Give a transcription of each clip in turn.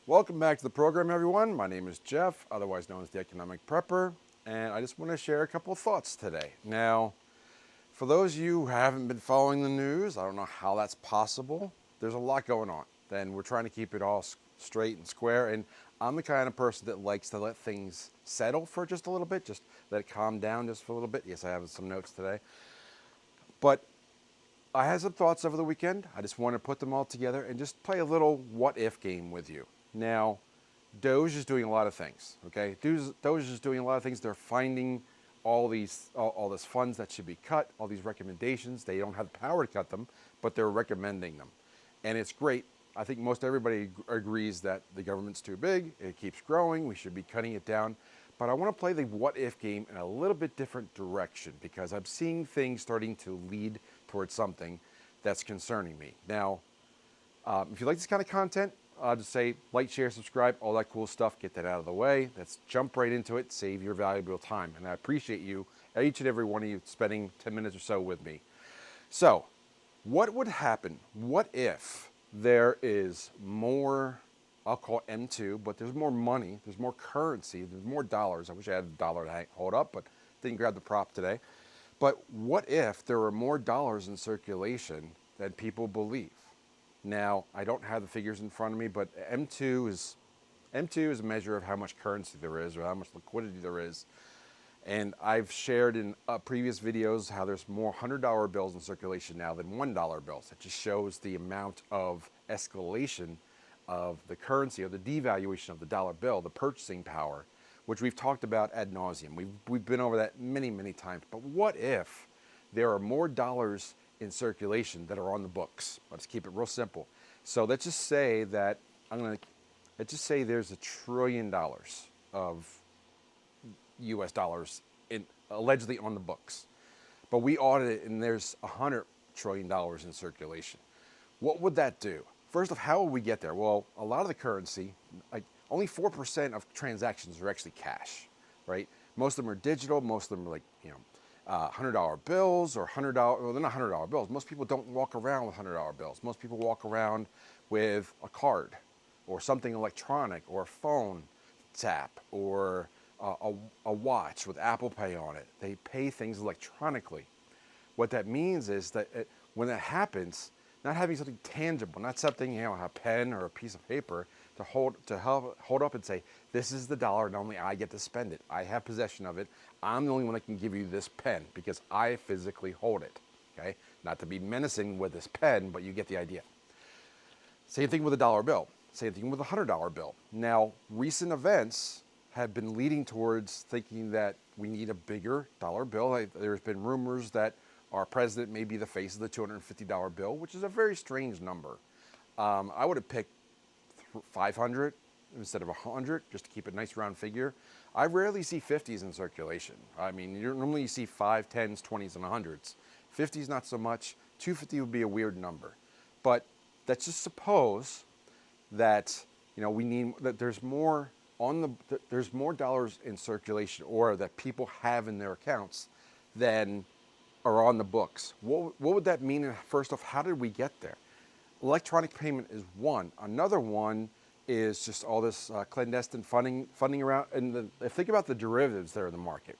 Welcome back to the program, everyone. My name is Jeff, otherwise known as the Economic Prepper, and I just want to share a couple of thoughts today. Now, for those of you who haven't been following the news, I don't know how that's possible. There's a lot going on, and we're trying to keep it all straight and square. And I'm the kind of person that likes to let things settle for just a little bit, just let it calm down just for a little bit. Yes, I have some notes today. But I had some thoughts over the weekend. I just want to put them all together and just play a little what if game with you. Now, Doge is doing a lot of things. Okay, Doge is doing a lot of things. They're finding all these funds that should be cut, all these recommendations. They don't have the power to cut them, but they're recommending them, and it's great. I think most everybody agrees that the government's too big. It keeps growing. We should be cutting it down. But I want to play the what if game in a little bit different direction because I'm seeing things starting to lead towards something that's concerning me. Now, if you like this kind of content, I'll just say like, share, subscribe, all that cool stuff. Get that out of the way. Let's jump right into it. Save your valuable time. And I appreciate you, each and every one of you, spending 10 minutes or so with me. So, what would happen? What if there is more, I'll call it M2, but there's more money, there's more currency, there's more dollars. I wish I had a dollar to hold up, but didn't grab the prop today. But what if there were more dollars in circulation than people believe? Now, I don't have the figures in front of me, but M2 is a measure of how much currency there is or how much liquidity there is. And I've shared in previous videos how there's more $100 bills in circulation now than $1 bills. It just shows the amount of escalation of the currency, or the devaluation of the dollar bill, the purchasing power, which we've talked about ad nauseum. We've been over that many, many times. But what if there are more dollars in circulation that are on the books? Let's keep it real simple. So let's just say that let's just say there's $1 trillion of US dollars allegedly on the books. But we audit it and there's $100 trillion in circulation. What would that do? First off, how would we get there? Well, a lot of the currency, like only 4% of transactions are actually cash, right? Most of them are digital. Most of them are like, $100 bills or $100, well, they're not $100 bills. Most people don't walk around with $100 bills. Most people walk around with a card or something electronic or a phone tap or a watch with Apple Pay on it. They pay things electronically. What that means is that when that happens, not having something tangible, not something, a pen or a piece of paper to hold up and say, this is the dollar and only I get to spend it. I have possession of it. I'm the only one that can give you this pen because I physically hold it. Okay? Not to be menacing with this pen, but you get the idea. Same thing with a dollar bill. Same thing with a $100 bill. Now, recent events have been leading towards thinking that we need a bigger dollar bill. There's been rumors that our president may be the face of the $250 bill, which is a very strange number. I would have picked 500 instead of 100, just to keep a nice round figure. I rarely see 50s in circulation. I mean, normally you see 5, 10s, 20s, and 100s. 50s not so much. 250 would be a weird number. But let's just suppose that we need that there's more there's more dollars in circulation or that people have in their accounts than are on the books. What would that mean? And first off, how did we get there? Electronic payment is one. Another one is just all this clandestine funding around. And think about the derivatives that are in the market.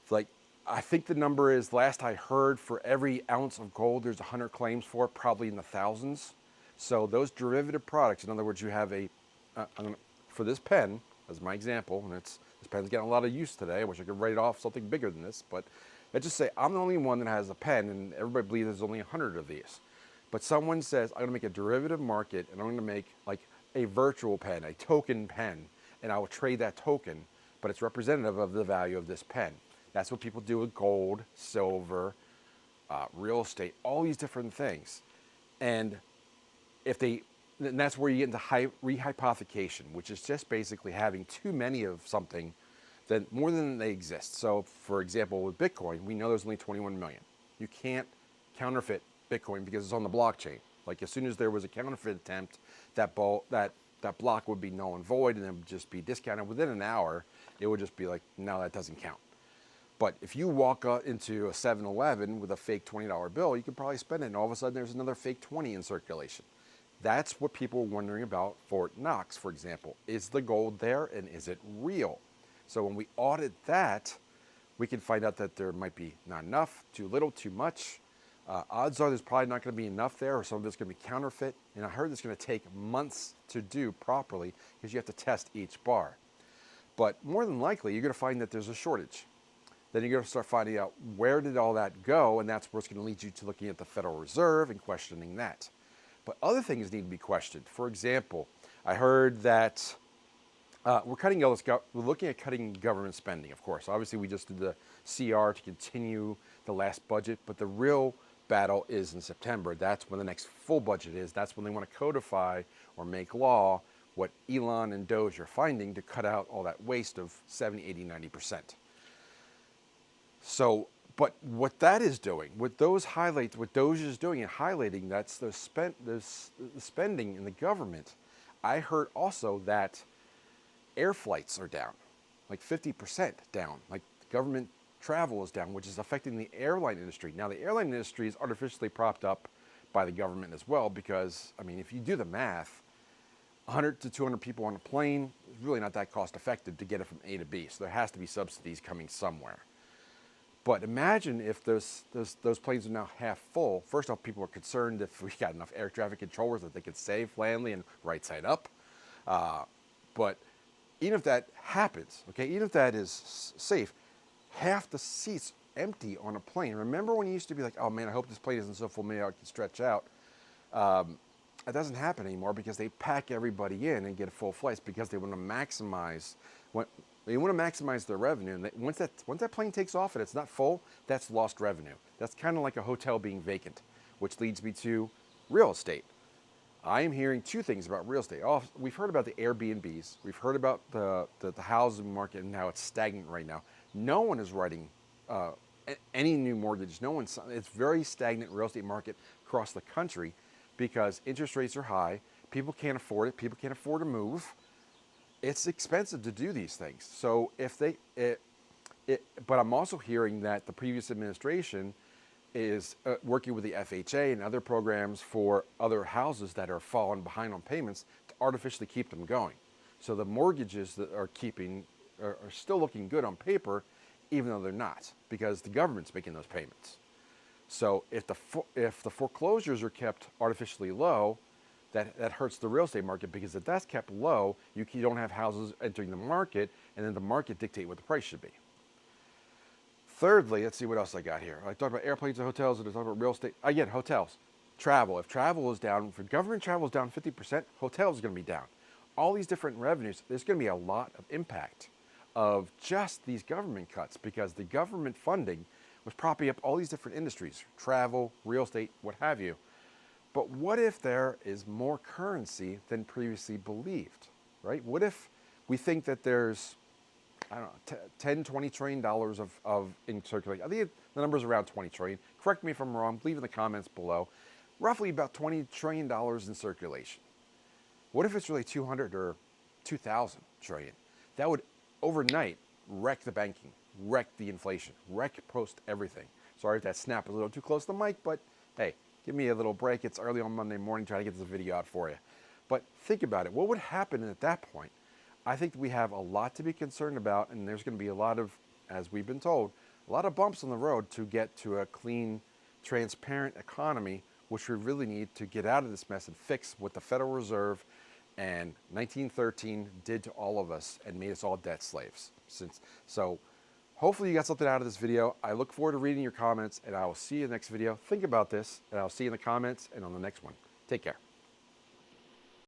Like, I think the number is, last I heard, for every ounce of gold, there's 100 claims for it, probably in the thousands. So those derivative products, in other words, you have for this pen, as my example, and this pen's getting a lot of use today. I wish I could write it off something bigger than this, but let's just say I'm the only one that has a pen, and everybody believes there's only 100 of these. But someone says, I'm going to make a derivative market, and I'm going to make like a virtual pen, a token pen, and I will trade that token, but it's representative of the value of this pen. That's what people do with gold, silver, real estate, all these different things. And that's where you get into rehypothecation, which is just basically having too many of something, that more than they exist. So, for example, with Bitcoin, we know there's only 21 million. You can't counterfeit Bitcoin because it's on the blockchain. Like, as soon as there was a counterfeit attempt, that block would be null and void, and it would just be discounted within an hour. It would just be like, no, that doesn't count. But if you walk into a 7-Eleven with a fake $20 bill, you could probably spend it, and all of a sudden there's another fake 20 in circulation. That's what people are wondering about Fort Knox, for example. Is the gold there and is it real? So when we audit that, we can find out that there might be not enough, too little, too much. Odds are there's probably not going to be enough there, or some of it's going to be counterfeit. And I heard it's going to take months to do properly because you have to test each bar. But more than likely, you're going to find that there's a shortage. Then you're going to start finding out where did all that go, and that's where it's going to lead you to looking at the Federal Reserve and questioning that. But other things need to be questioned. For example, I heard that we're looking at cutting government spending, of course. Obviously, we just did the CR to continue the last budget, but the real battle is in September. That's when the next full budget is. That's when they want to codify or make law what Elon and Doge are finding to cut out all that waste of 70, 80, 90%. So, but what that is doing, what Doge is doing and highlighting, that's the spending in the government. I heard also that air flights are down, like 50% down. Like government travel is down, which is affecting the airline industry. Now, the airline industry is artificially propped up by the government as well because, I mean, if you do the math, 100 to 200 people on a plane is really not that cost effective to get it from A to B. So there has to be subsidies coming somewhere. But imagine if those planes are now half full. First off, people are concerned if we got enough air traffic controllers that they could save landly and right side up. But even if that happens, okay, even if that is safe, half the seats empty on a plane. Remember when you used to be like, oh man, I hope this plane isn't so full, maybe I can stretch out. It doesn't happen anymore because they pack everybody in and get full flights because they want to maximize their revenue. And once that plane takes off and it's not full, that's lost revenue. That's kind of like a hotel being vacant, which leads me to real estate. I am hearing two things about real estate. We've heard about the Airbnbs. We've heard about the housing market and how it's stagnant right now. No one is writing any new mortgages. It's very stagnant real estate market across the country because interest rates are high. People can't afford it. People can't afford to move. It's expensive to do these things. So but I'm also hearing that the previous administration is working with the FHA and other programs for other houses that are falling behind on payments to artificially keep them going. So the mortgages that are still looking good on paper, even though they're not, because the government's making those payments. So if the foreclosures are kept artificially low, that hurts the real estate market because if that's kept low, you don't have houses entering the market, and then the market dictate what the price should be. Thirdly, let's see what else I got here. I talked about airplanes and hotels, and I talked about real estate. Again, hotels. Travel. If travel is down, if government travel is down 50%, hotels are going to be down. All these different revenues, there's going to be a lot of impact of just these government cuts because the government funding was propping up all these different industries, travel, real estate, what have you. But what if there is more currency than previously believed, right? What if we think that there's, I don't know, $10, $20 trillion of in circulation? I think the number's around 20 trillion. Correct me if I'm wrong, leave in the comments below. Roughly about $20 trillion in circulation. What if it's really 200 or 2,000 trillion? That would overnight wreck the banking, wreck the inflation, wreck post everything. Sorry if that snap is a little too close to the mic, but hey, give me a little break. It's early on Monday morning trying to get this video out for you. But think about it. What would happen at that point? I think we have a lot to be concerned about, and there's going to be a lot of, as we've been told, a lot of bumps on the road to get to a clean, transparent economy, which we really need to get out of this mess and fix what the Federal Reserve and 1913 did to all of us and made us all debt slaves. So hopefully you got something out of this video. I look forward to reading your comments, and I will see you in the next video. Think about this, and I'll see you in the comments and on the next one. Take care.